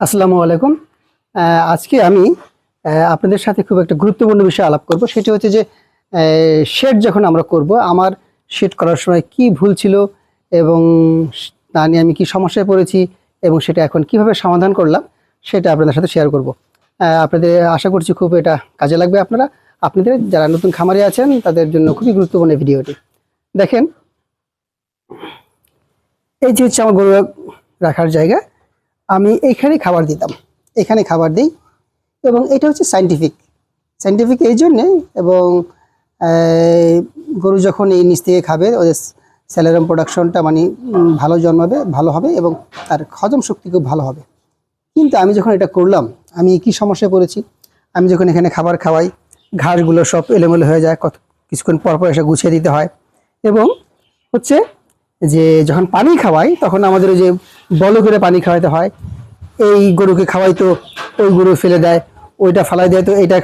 আসসালামু আলাইকুম। আজকে আমি আপনাদের সাথে খুব একটা গুরুত্বপূর্ণ বিষয় আলাপ করব। সেটা হচ্ছে যে শেড যখন আমরা করব, আমার শেড করার সময় কি ভুল ছিল এবং তা নিয়ে আমি কি সমস্যায় পড়েছি এবং সেটা এখন কিভাবে সমাধান করলাম সেটা আপনাদের সাথে শেয়ার করব। আপনাদের আশা করছি খুব এটা কাজে লাগবে। আপনাদের যারা নতুন খামারি আছেন তাদের জন্য খুবই গুরুত্বপূর্ণ ভিডিওটি। দেখেন, এই যে হচ্ছে আমার গরু রাখার জায়গা। আমি এইখানে খাবার দিতাম, এখানে খাবার দিই এবং এটা হচ্ছে সাইন্টিফিক এই জন্যে। এবং গরু যখন এই নিচ থেকে খাবে ওদের স্যালারাম প্রোডাকশনটা মানে ভালো জন্মাবে, ভালো হবে এবং তার হজম শক্তি খুব ভালো হবে। কিন্তু আমি যখন এটা করলাম, আমি কি সমস্যায় পড়েছি। আমি যখন এখানে খাবার খাওয়াই, ঘাসগুলো সব এলোমেলো হয়ে যায়, কিছুক্ষণ পর পর এসে গুছিয়ে দিতে হয়। এবং হচ্ছে যে যখন পানি খাওয়াই তখন আমাদের ওই যে বল করে পানি খাওয়াতে হয়। এই গরুকে খাওয়াই তো ওই গরু ফেলে দেয়, ওইটা ফালাই দেয় তো এইটা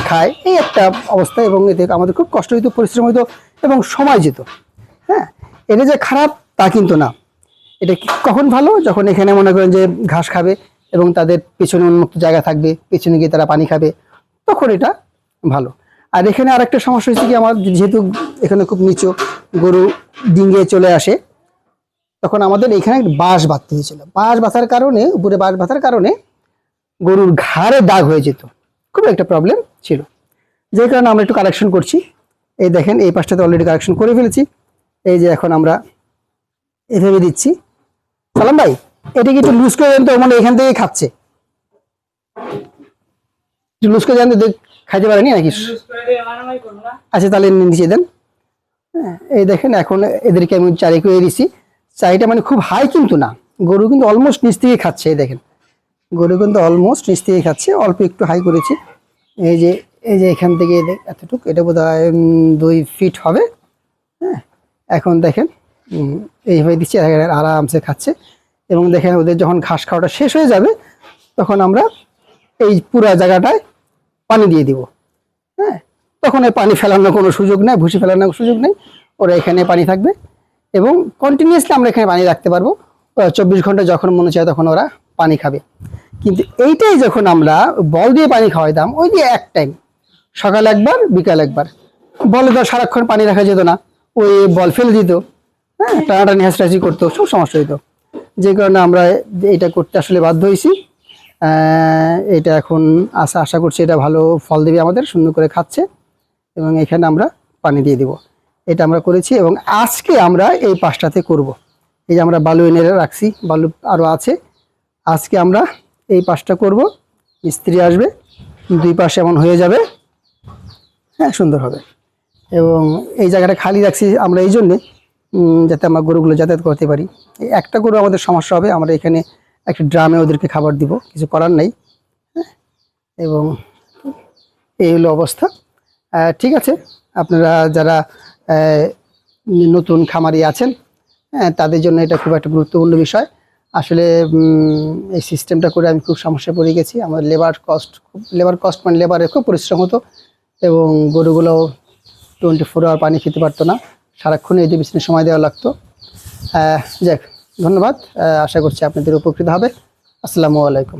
খায়, এই একটা অবস্থা। এবং এতে আমাদের খুব কষ্ট হইতো, পরিশ্রম হইতো এবং সময় যেত। হ্যাঁ, এটা যে খারাপ তা কিন্তু না। এটা কখন ভালো, যখন এখানে মনে করেন যে ঘাস খাবে এবং তাদের পেছনে উন্মুক্ত জায়গা থাকবে, পেছনে গিয়ে তারা পানি খাবে, তখন এটা ভালো। আর এখানে আরেকটা সমস্যা হচ্ছে কি, আমার যেহেতু এখানে খুব নিচু, গরু ডিঙ্গে চলে আসে, তখন আমাদের এখানে বাঁশ বাঁধতে হয়েছিল। বাঁশ বাঁধার কারণে, উপরে বাঁশ বাঁধার কারণে গরুর ঘাড়ে দাগ হয়ে যেত, খুব একটা প্রবলেম ছিল। যে কারণে আমরা একটু কালেকশন করছি। এই দেখেন, এই পাশটাতে অলরেডি কালেকশন করে ফেলেছি। এই যে এখন আমরা এভাবে দিচ্ছি। সালাম ভাই, এটা কি একটু লুজ করে দেন তো, মানে এখান থেকে খাচ্ছে, একটু লুজ করে দেন তো, খাইতে পারেনি নাকি? আচ্ছা, তাহলে নিচে দেন। হ্যাঁ, এই দেখেন এখন এদেরকে আমি চারি করে দিচ্ছি। চারিটা মানে খুব হাই কিন্তু না, গরু কিন্তু অলমোস্ট নিচ থেকে খাচ্ছে। এই দেখেন, গরু কিন্তু অলমোস্ট নিচ থেকে খাচ্ছে, অল্প একটু হাই করেছি। এই যে এখান থেকে এতটুকু, এটা বোধ হয় 2 ফিট হবে। হ্যাঁ, এখন দেখেন এইভাবে দিচ্ছি, আরামসে খাচ্ছে। এবং দেখেন ওদের যখন ঘাস খাওয়াটা শেষ হয়ে যাবে তখন আমরা এই পুরা জায়গাটায় পানি দিয়ে দিব। হ্যাঁ, তখন এই পানি ফেলানোর কোনো সুযোগ নেই, ভুসি ফেলানোর সুযোগ নেই। ওরা এখানে পানি থাকবে এবং কন্টিনিউয়াসলি আমরা এখানে পানি রাখতে পারবো। 24 ঘন্টা যখন মনে চায় তখন ওরা পানি খাবে। কিন্তু এইটাই যখন আমরা বল দিয়ে পানি খাওয়াইতাম, ওই যে এক টাইম, সকাল একবার বিকাল একবার, বলে তো সারাক্ষণ পানি রাখা যেত না, ওই বল ফেলে দিত। হ্যাঁ, টানাটানি হাসরাহাসি করতো, সব সমস্যা হইতো। যে কারণে আমরা এটা করতে আসলে বাধ্য হয়েছি। এটা এখন আশা করছি এটা ভালো ফল দেবে, আমাদের সুন্দর করে খাচ্ছে এবং এখানে আমরা পানি দিয়ে দিব। এটা আমরা করেছি এবং আজকে আমরা এই পাশটাতে করব। এই যে আমরা বালু এনে রাখছি, বালু আরও আছে। আজকে আমরা এই পাশটা করব, মিস্ত্রি আসবে, 2 পাশে এমন হয়ে যাবে। হ্যাঁ, সুন্দর হবে। এবং এই জায়গাটা খালি রাখছি আমরা এই জন্যে যাতে আমরা গরুগুলো যাতায়াত করতে পারি। একটা গরু আমাদের সমস্যা হবে, আমরা এখানে একটা ড্রামে ওদেরকে খাবার দিব, কিছু করার নাই। হ্যাঁ, এবং এই হলো অবস্থা। ঠিক আছে, আপনারা যারা নতুন খামারি আছেন, তাদের জন্য এটা খুব একটা গুরুত্বপূর্ণ বিষয়। আসলে এই সিস্টেমটা করে আমি খুব সমস্যায় পড়ে গেছি। আমার লেবার কস্ট মানে লেবারের খুব পরিশ্রম হতো এবং গরুগুলো 24 আওয়ার পানি খেতে পারতো না, সারাক্ষণ এদের পিছনে সময় দেওয়া লাগতো। যাক, ধন্যবাদ। আশা করছি আপনাদের উপকৃত হবে। আসসালামু আলাইকুম।